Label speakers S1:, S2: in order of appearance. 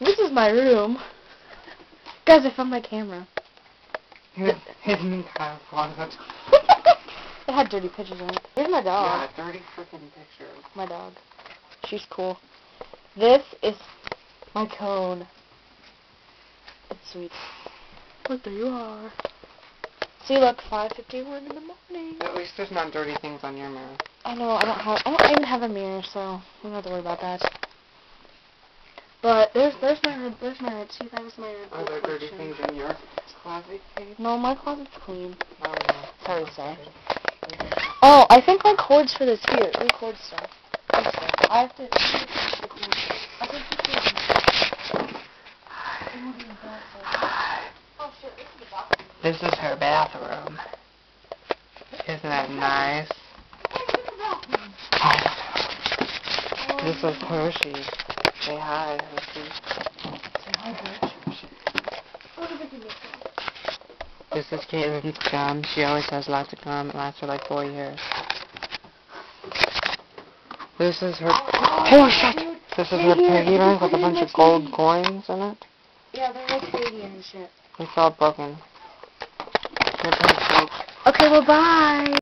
S1: This is my room. Guys, I found my camera.
S2: Hidden in Kyle's closet.
S1: It had dirty pictures in it. Here's my dog.
S2: Yeah, dirty freaking pictures.
S1: My dog. She's cool. This is my cone. It's sweet. Look, there you are. See, look, 5:51 in the morning.
S2: At least there's not dirty things on your mirror.
S1: I know, I don't even have a mirror, so I don't have to worry about that. But there's my see, that was my
S2: Are there dirty things in your closet, Kate?
S1: No, my closet's clean.
S2: Oh, no.
S1: Sorry to say. Oh, I think my cord's for this here. Record stuff. I have to. Oh shit, this is the bathroom.
S2: This is her bathroom. Isn't that nice? This is Hershey. Say hi, Hershey.
S1: Say hi, Hershey.
S2: This is Caitlin's gum. She always has lots of gum. It lasts her like 4 years. This is her... Oh, shit! This is her piggy bank with a bunch of gold coins in it.
S1: Yeah, they're like Canadian and shit.
S2: It's all broken.
S1: Okay, well, bye.